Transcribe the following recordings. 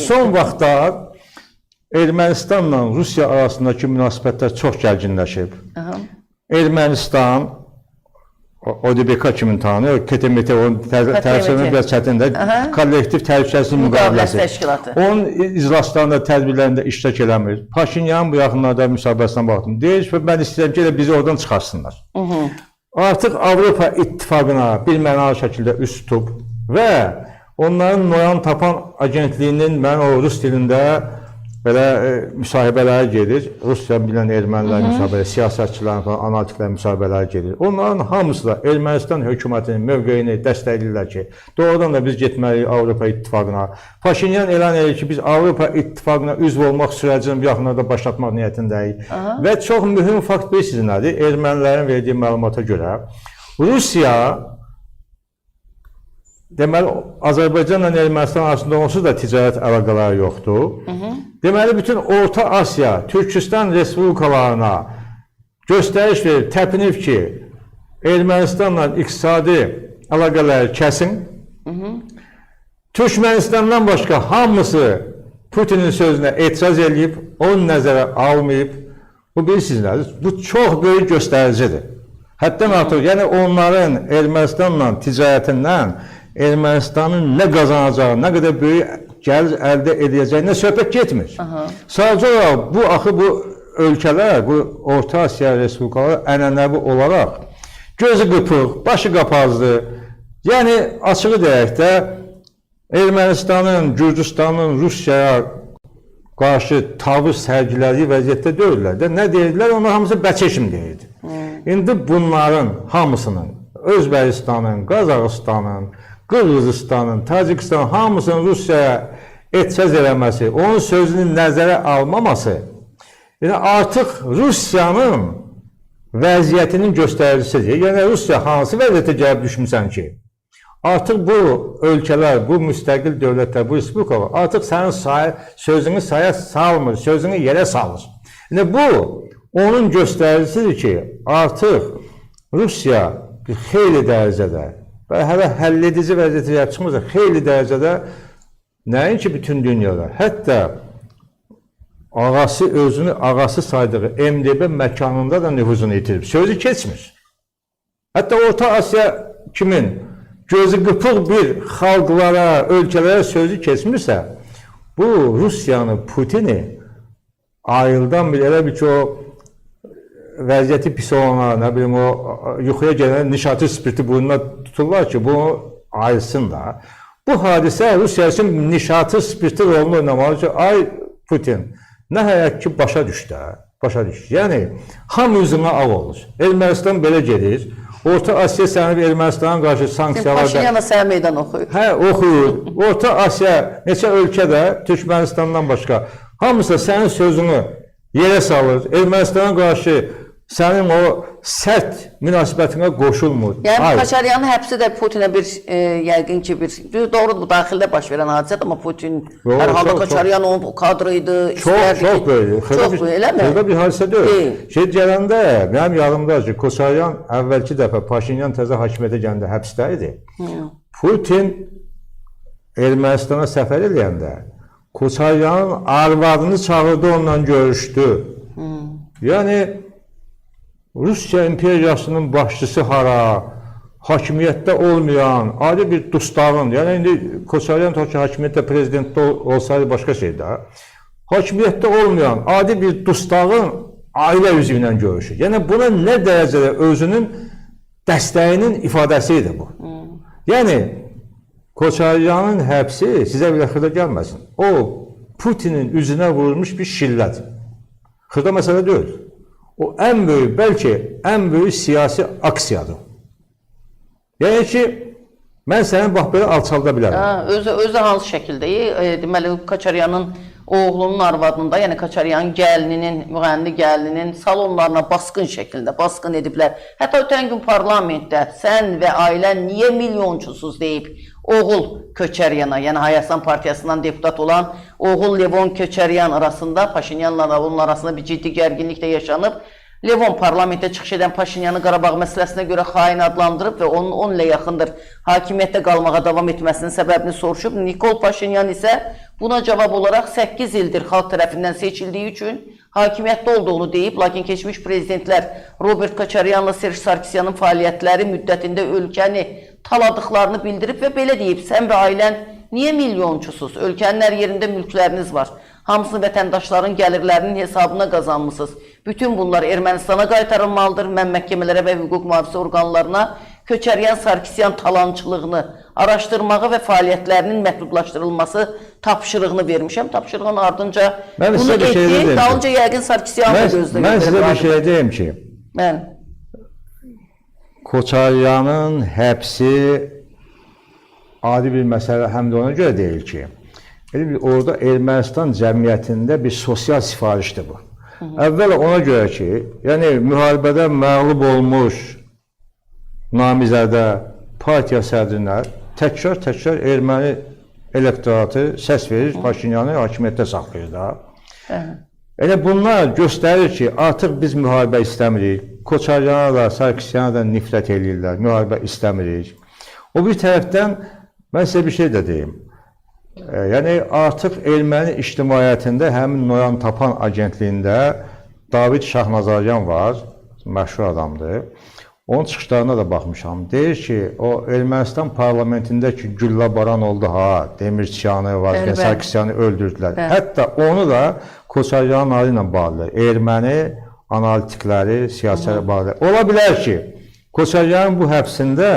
son vaxtlar Ermənistanla Rusiya arasındakı münasibətlər çox gərginləşib. Ermənistan ODBK kimi tanınır, KTMT onun tərcüməsi biraz çətindir. Kollektiv təhlükəsizlik müqaviləsi. Onun iclaslarında, tədbirlərində iştirak eləmir. Paşinyan bu yaxınlarda müsahibəsinə baxdım. Deyir ki, mən istəyirəm ki, bizi oradan çıxarsınlar. Artıq Avropa İttifaqına bir mənalı şəkildə üst tutub və onların Noyan Tapan agentliyinin mən o rus dilində belə müsahibələri gedir. Rusiya bilən ermənilərin müsahibələri, siyasətçilərin falan, analitiklərin müsahibələri gedir. Onların hamısı da Ermənistan hökumətinin mövqeyini dəstəkləyirlər ki, doğrudan da biz getməliyik Avropa İttifaqına. Paşinyan elan edir ki, biz Avropa İttifaqına üzv olmaq sürəcini yaxınlarda başlatmaq niyyətindəyik. Və çox mühüm fakt bilirsiniz nədir? Ermənilərin verdiyi məlumata görə Rusiya deməli, Azərbaycanla Ermənistan arasında onsuz da ticarət əlaqələri yoxdur. Deməli, bütün Orta Asiya, Türkistan respublikalarına göstəriş verir, təpinib ki, Ermənistanla iqtisadi əlaqələri kəsin. Türkmenistandan başqa hamısı Putinin sözünə etiraz edib, onu nəzərə almayıb. Bu bilirsiniz, bu çox böyük göstəricidir. Həddən artıq, yəni onların Ermənistanla ticarətindən Ermənistanın nə qazanacağı, nə qədər böyük gəlir əldə edəcəyinə söhbət getmir. Sadəcə olaraq bu axı bu ölkələr, bu Orta Asiya respublikaları ənənəvi olaraq gözü qıpıq, başı qapazdı. Yəni açığı deyək də Ermənistanın, Gürcüstanın Rusiyaya qarşı tavır sərgilədiyi vəziyyətdə deyirlər də. Nə deyirlər? Onlar hamısı bəçeşim deyirdi. İndi bunların hamısının Özbəkistanın, Qazaxıstanın, Qırğızıstanın, Tacikistanın hamısının Rusiyaya etiraz eləməsi, onun sözünü nəzərə almaması yəni artıq Rusiyanın vəziyyətinin göstəricisidir. Yəni Rusiya hansı vəziyyətə gəlib düşmüsən ki, artıq bu ölkələr, bu müstəqil dövlətlər, bu respublikalar artıq sənin sözünü saya salmır, sözünü yerə salır. Yəni bu onun göstəricisidir ki, artıq Rusiya xeyli dərəcədə və hələ həlledici vəziyyətə gəlib çıxmırsa, xeyli dərəcədə nəinki bütün dünyada, hətta ağası özünü ağası saydığı MDB məkanında da nüfuzunu itirib, sözü keçmir. Hətta Orta Asiya kimin gözü qıpıq bir xalqlara, ölkələrə sözü keçmirsə, bu Rusiyanı, Putini ayıldan bir elə bir ki, o vəziyyəti pis olana, nə bilim, o yuxuya gələn nişatı spirti burnuna tuturlar ki, bunu ayılsın da. Bu hadisə Rusiya üçün nişatı spirti rolunu oynamalı ki, ay Putin, nə həyək ki, başa düş də, başa düş. Yəni, ham üzünə ağ olur. Ermənistan belə gedir. Orta Asiya sənib Ermənistana qarşı sanksiyalarda... Paşinyana sənə meydan oxuyur. Hə, oxuyur. Orta Asiya neçə ölkədə, Türkmenistandan başqa, hamısı sənin sözünü yerə salır. Ermənistana qarşı sənin o sərt münasibətinə qoşulmur. Yəni, Koçaryanın həbsi də Putinə bir, yəqin ki, bir, doğrudur, bu daxildə baş verən hadisədir, amma Putin hər halda Koçaryan onun kadrıydı, istərdi ki... Çox böyük. Çox böyük, eləmi? Xırda bir hadisə deyil. Şey gələndə, mənim yadımda ki, Koçaryan əvvəlki dəfə Paşinyan təzə hakimiyyətə gələndə həbsdə idi. Putin Ermənistana səfər edəndə Koçaryanın arvadını çağırdı, onunla görüşdü. Yəni, Rusiya imperiyasının başçısı hara, hakimiyyətdə olmayan, adi bir dustağın, yəni indi Koçaryan hakimiyyətdə, prezidentdə olsaydı başqa şeydə, hakimiyyətdə olmayan, adi bir dustağın ailə üzvü ilə görüşür. Yəni buna nə dərəcədə özünün dəstəyinin ifadəsi idi bu. Yəni Koçaryanın həbsi sizə belə xırda gəlməsin. O, Putinin üzünə vurulmuş bir şillədir. Xırda məsələ deyil. O ən böyük, bəlkə ən böyük siyasi aksiyadır. Yəni ki, mən səni bax belə alçalda bilərəm. Özü hansı şəkildə? Deməli, Koçaryanın oğlunun arvadında, yəni Koçaryanın gəlininin, müğənni gəlininin salonlarına baskın şəkildə, baskın ediblər. Hətta ötən gün parlamentdə sən və ailən niyə milyonçusuz deyib, oğul Köçəryana, yəni Hayastan Partiyasından deputat olan oğul Levon Köçəryan arasında, Paşinyanla onun arasında bir ciddi gərginlik də yaşanıb. Levon parlamentə çıxış edən Paşinyanı Qarabağ məsələsinə görə xain adlandırıb və onun ilə yaxındır hakimiyyətdə qalmağa davam etməsinin səbəbini soruşub. Nikol Paşinyan isə Buna cavab olaraq 8 ildir xalq tərəfindən seçildiyi üçün hakimiyyətdə olduğunu deyib, lakin keçmiş prezidentlər Robert Koçaryanla Serj Sarkisyanın fəaliyyətləri müddətində ölkəni taladıqlarını bildirib və belə deyib, sən və ailən niyə milyonçusuz? Ölkənin hər yerində mülkləriniz var. Hamısını vətəndaşların gəlirlərinin hesabına qazanmışsınız. Bütün bunlar Ermənistana qaytarılmalıdır. Mən məhkəmələrə və hüquq mühafizə orqanlarına Köçəryan Sarkisyan talançılığını araşdırmağı və fəaliyyətlərinin məhdudlaşdırılması tapşırığını vermişəm. Tapşırığın ardınca bunu etdi. Dalınca yəqin Sarkisyanı gözlə Mən sizə bir şey deyim ki, Koçaryanın həbsi adi bir məsələ həm də ona görə deyil ki, orada Ermənistan cəmiyyətində bir sosial sifarişdir bu. Əvvəl ona görə ki, yəni müharibədə məğlub olmuş namizədə partiya sədrinə təkrar erməni elektoratı səs verir, Paşinyanı hakimiyyətdə saxlayır da. Elə bunlar göstərir ki, artıq biz müharibə istəmirik. Koçaryana da, Sarkisyana da nifrət edirlər, müharibə istəmirik. O bir tərəfdən, mən sizə bir şey də deyim. Yəni, artıq erməni ictimaiyyətində həmin Noyan Tapan agentliyində David Şahnazaryan var, məşhur adamdır. Onun çıxışlarına da baxmışam. Deyir ki, o Ermənistan parlamentindəki güllə baran oldu ha, Demirçiyanı, Sarkisyanı öldürdülər. Hətta onu da Koçaryanın adı ilə bağlı, erməni analitikləri, siyasətlə bağlı. Ola bilər ki, Koçaryanın bu həbsində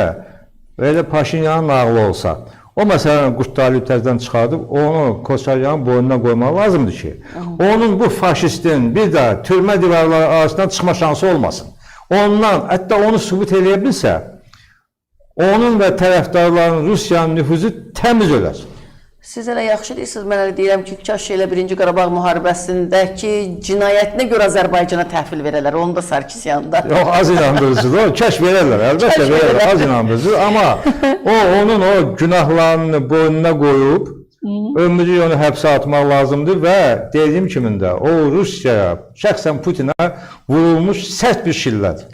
elə Paşinyanın nağılı olsa, o məsələni qurtarıb təzdən çıxardıb, onu Koçaryanın boynuna qoymaq lazımdır ki, onun bu faşistin bir də türmə divarları arasından çıxma şansı olmasın. Ondan, hətta onu sübut eləyə bilsə, onun və tərəfdarların Rusiyanın nüfuzu təmiz ölər. Siz elə yaxşı deyirsiniz, mən elə deyirəm ki, kaş elə 1-ci Qarabağ müharibəsindəki cinayətinə görə Azərbaycana təhvil verələr, onu da Sarkisyanda. Yox, az inandırıcıdır, o kəşf verərlər, əlbəttə verərlər, az inandırıcıdır, amma onun o günahlarını boynuna qoyub, ömrü onu həbsə atmaq lazımdır və dediyim kimi də o Rusiyaya, şəxsən Putinə vurulmuş sərt bir şillədir.